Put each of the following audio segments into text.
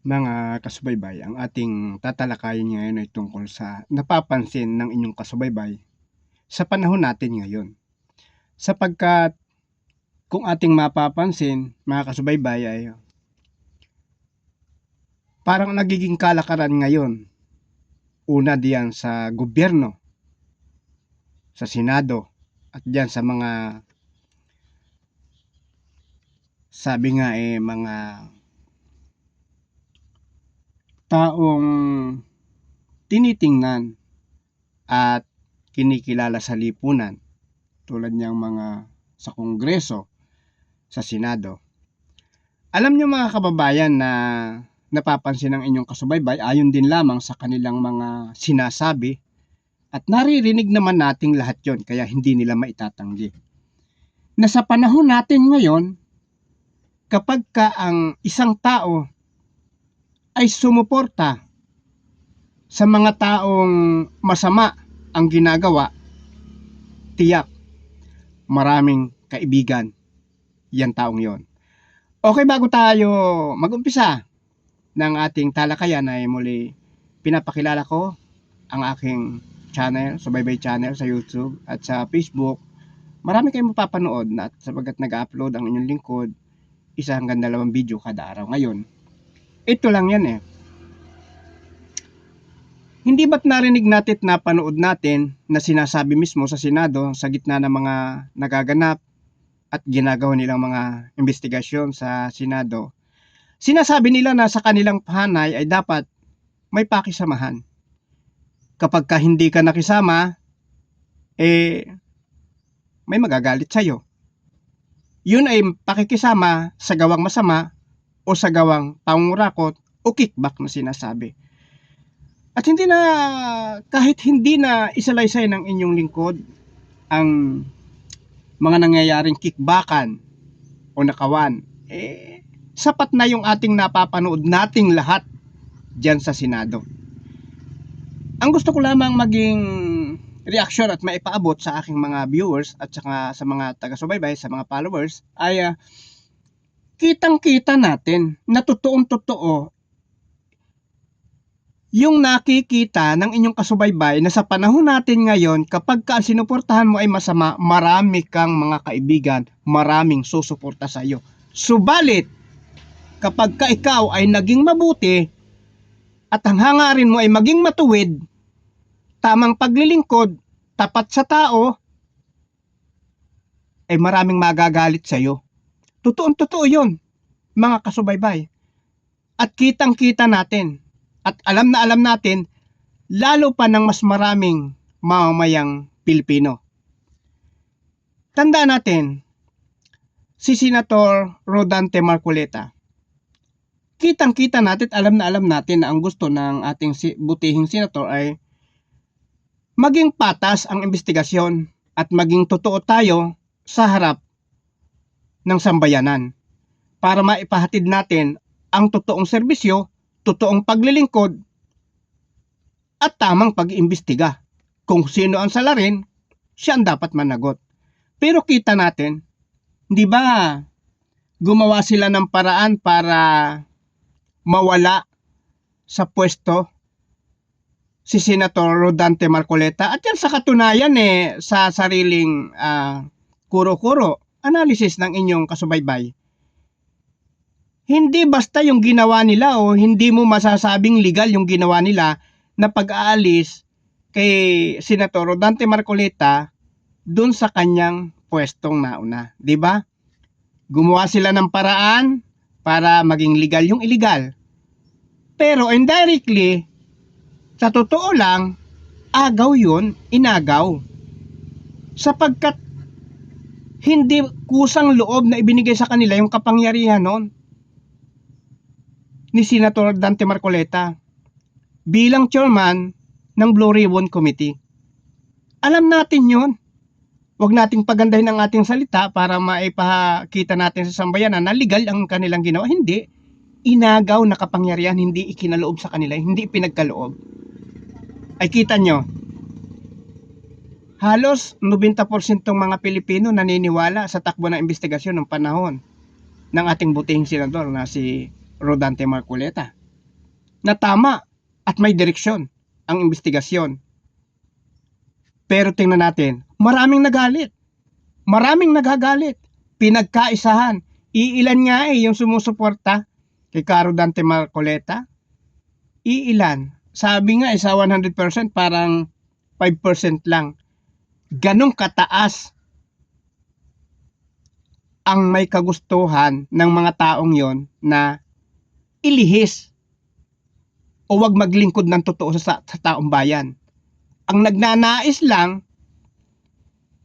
Mga kasubaybay, ang ating tatalakayin ngayon ay tungkol sa napapansin ng inyong kasubaybay sa panahon natin ngayon. Sapagkat kung ating mapapansin, mga kasubaybay, ay parang nagiging kalakaran ngayon. Una diyan sa gobyerno, sa Senado, at diyan sa mga, sabi nga mga taong tinitingnan at kinikilala sa lipunan, tulad niyang mga sa Kongreso, sa Senado. Alam niyo mga kababayan na napapansin ng inyong kasubaybay ayon din lamang sa kanilang mga sinasabi at naririnig naman nating lahat yon, kaya hindi nila maitatanggi. Na sa panahon natin ngayon, kapag ka ang isang tao ay sumuporta sa mga taong masama ang ginagawa, tiyak maraming kaibigan yan taong yon. Okay, bago tayo mag-umpisa ng ating talakayan ay muli pinapakilala ko ang aking channel, Subaybay Channel sa YouTube at sa Facebook. Marami kayong mapapanood na at sapagat nag-upload ang inyong lingkod, 1 hanggang 2 video kada araw. Ngayon, ito lang yan Hindi ba't narinig natin at napanood natin na sinasabi mismo sa Senado sa gitna ng mga nagaganap at ginagawa nilang mga investigasyon sa Senado, sinasabi nila na sa kanilang pahanay ay dapat may pakisamahan. Kapag ka hindi ka nakisama, may magagalit sa'yo. Yun ay pakikisama sa gawang masama o sa gawang pangurakot o kickback na sinasabi. At kahit hindi na isalaysay ng inyong lingkod ang mga nangyayaring kickbackan o nakawan, sapat na yung ating napapanood nating lahat dyan sa Senado. Ang gusto ko lamang maging reaksyon at maipaabot sa aking mga viewers at saka sa mga taga-subaybay, sa mga followers, ay kitang-kita natin na totoong-totoo yung nakikita ng inyong kasubaybay na sa panahon natin ngayon, kapag ka sinuportahan mo ay masama, marami kang mga kaibigan, maraming susuporta sa iyo. Subalit, kapag ka ikaw ay naging mabuti at ang hangarin mo ay maging matuwid, tamang paglilingkod, tapat sa tao, ay maraming magagalit sa iyo. Totoong-totoo yun, mga kasubaybay. At kitang-kita natin, at alam na alam natin, lalo pa ng mas maraming mamamayang Pilipino. Tandaan natin, si Senator Rodante Marcoleta, kitang-kita natin, alam na alam natin na ang gusto ng ating butihing senator ay maging patas ang investigasyon at maging totoo tayo sa harap ng sambayanan para maipahatid natin ang totoong serbisyo, totoong paglilingkod at tamang pag-iimbestiga. Kung sino ang salarin, siya ang dapat managot. Pero kita natin, di ba, gumawa sila ng paraan para mawala sa pwesto si Senator Rodante Marcoleta. At yan sa katunayan sa sariling kuro-kuro, analysis ng inyong kasubaybay. Hindi basta yung ginawa nila o hindi mo masasabing legal yung ginawa nila na pag-aalis kay Senator Rodante Marcoleta dun sa kanyang pwestong nauna. Di ba? Gumawa sila ng paraan para maging legal yung illegal. Pero indirectly, sa totoo lang, agaw yun, inagaw. Sapagkat hindi kusang loob na ibinigay sa kanila yung kapangyarihan noon ni Senator Dante Marcoleta bilang chairman ng Blue Ribbon Committee. Alam natin yun. Huwag nating pagandahin ang ating salita para maipakita natin sa sambayanan na legal ang kanilang ginawa. Hindi. Inagaw na kapangyarihan, hindi ikinaloob sa kanila, hindi pinagkaloob. Ay kita nyo, halos 90% mga Pilipino naniniwala sa takbo ng investigasyon ng panahon ng ating butihing senador na si Rodante Marcoleta. na tama at may direksyon ang investigasyon. Pero tingnan natin, maraming nagalit. Maraming nagagalit. Pinagkaisahan. Iilan nga yung sumusuporta kay Caro Dante Marcoleta. Iilan. Sabi nga sa 100% parang 5% lang. Ganong kataas ang may kagustuhan ng mga taong yon na ilihis o wag maglingkod ng totoo sa taong bayan. Ang nagnanais lang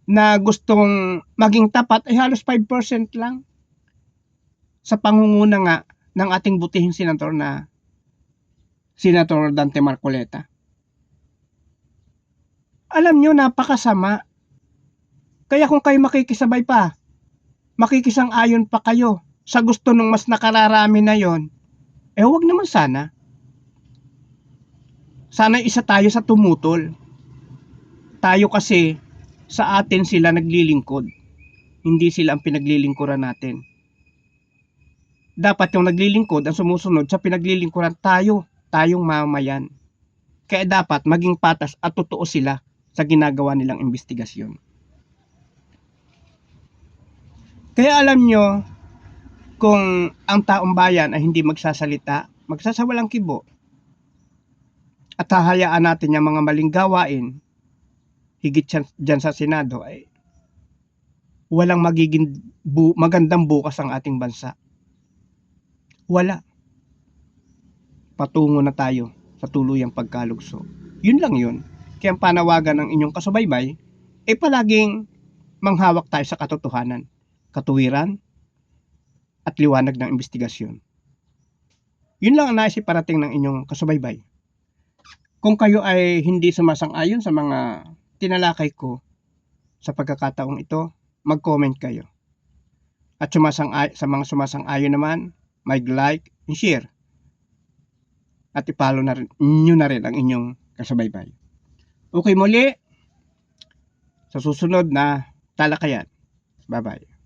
na gustong maging tapat ay halos 5% lang sa pangunguna nga ng ating butihing senador na Senator Dante Marcoleta. Alam nyo, napakasama. Kaya kung kayo makikisabay pa, makikisang-ayon pa kayo sa gusto ng mas nakararami na yon, wag naman sana. Sana isa tayo sa tumutol. Tayo kasi sa atin sila naglilingkod. Hindi sila ang pinaglilingkuran natin. Dapat yung naglilingkod ang sumusunod sa pinaglilingkuran tayong mamayan. Kaya dapat maging patas at totoo sila sa ginagawa nilang investigasyon. Kaya alam nyo, kung ang taong bayan ay hindi magsasalita, magsasawalang kibo, at hahayaan natin yung mga maling gawain, higit dyan sa Senado, ay walang magiging magandang bukas ang ating bansa. Wala. Patungo na tayo sa tuluyang pagkalugso. Yun lang yun. Kaya ang panawagan ng inyong kasubaybay ay palaging manghawak tayo sa katotohanan, katuwiran, at liwanag ng investigasyon. Yun lang ang nais iparating ng inyong kasubaybay. Kung kayo ay hindi sumasang-ayon sa mga tinalakay ko sa pagkakataong ito, mag-comment kayo. At sa mga sumasang-ayon naman, mag-like and share. At ipalo na rin, nyo na rin ang inyong kasubaybay. Okay, muli sa susunod na talakayan. Bye-bye.